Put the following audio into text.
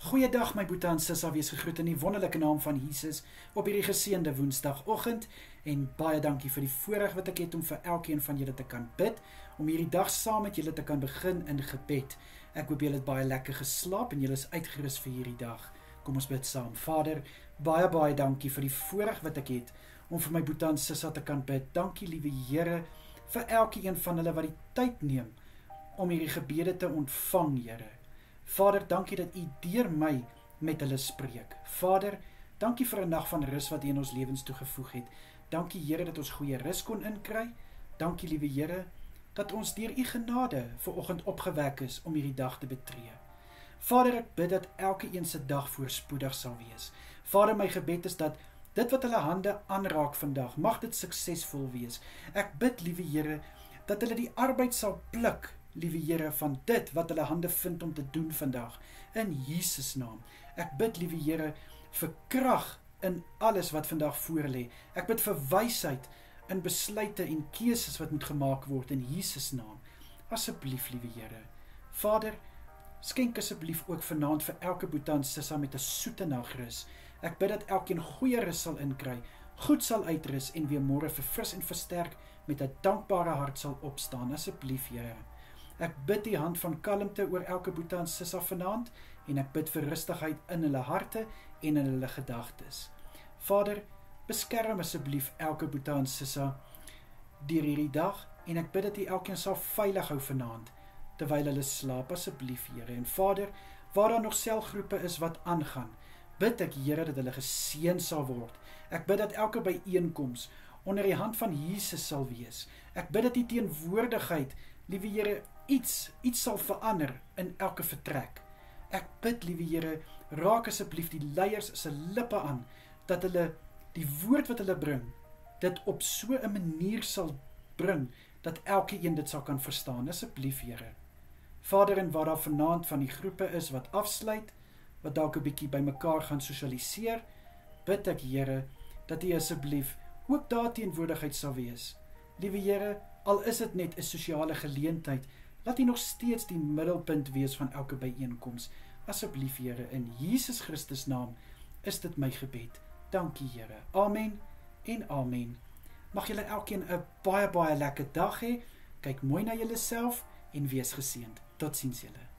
Goeiedag my boete en sissa, wees gegroet in die wonderlike naam van Jesus op hierdie geseënde woensdagoggend en baie dankie vir die voorreg wat ek het om vir elkeen van julle te kan bid, om hierdie dag saam met julle te kan begin in gebed. Ek hoop julle het baie lekker geslaap en julle is uitgerus vir hierdie dag. Kom ons bid saam. Vader, baie dankie vir die voorreg wat ek het om vir my boete en sissa te kan bid. Dankie liewe Here vir elkeen van hulle wat die tyd neem om hierdie gebede te ontvang, Here. Vader, dankie dat U deur my met hulle spreek. Vader, dankie vir 'n nag van rus wat U in ons lewens toegevoeg het. Dankie Here dat ons goeie rus kon inkry. Dankie liewe Here dat ons deur U genade vanoggend opgewek is om hierdie dag te betree. Vader, ek bid dat elkeen se dag voorspoedig sal wees. Vader, my gebed is dat dit wat hulle hande aanraak vandag, mag dit suksesvol wees. Ek bid liewe Here dat hulle die arbeid sal pluk, liewe Here, van dit wat hulle hande vind om te doen vandag, in Jesus naam. Ek bid, liewe Here, vir krag in alles wat vandag voor lê. Ek bid vir wysheid in besluite en keuses wat moet gemaak word, in Jesus naam. Asseblief, liewe Here. Vader, skenk asseblief ook vanaand vir elke boete en sissa met 'n soete nagrus. Ek bid dat elkeen goeie rus sal inkry, goed sal uitrus en weer môre verfris en versterk met 'n dankbare hart sal opstaan. Asseblief, Here. Ek bid die hand van kalmte oor elke boete en sissa vanaand en ek bid vir rustigheid in hulle harte en in hulle gedagtes. Vader, beskerm asseblief elke boete en sissa deur hierdie dag en ek bid dat U elkeen sal veilig hou vanaand terwyl hulle slaap, asseblief Here. En Vader, waar daar nog selgroepe is wat aangaan, bid ek Here dat hulle geseën sal word. Ek bid dat elke byeenkoms onder die hand van Jesus sal wees. Ek bid dat die teenwoordigheid, liewe Here, iets sal verander in elke vertrek. Ek bid, liewe Here, raak asseblief die leiers se lippe aan, dat hulle die woord wat hulle bring, dit op so 'n manier sal bring, dat elkeen dit sal kan verstaan, asseblief Here. Vader, en waar daar vanaand van die groepe is wat afsluit, wat dalk 'n bietjie by mekaar gaan sosialiseer, bid ek Here, dat U asseblief ook daar teenwoordigheid sal wees. Liewe Here, al is dit net 'n sosiale geleentheid, laat U nog steeds die middelpunt wees van elke byeenkoms. Asseblief Here, in Jesus Christus naam is dit my gebed. Dankie Here. Amen en amen. Mag julle elkeen 'n baie lekker dag hê. Kyk mooi na julleself en wees geseënd. Totsiens julle.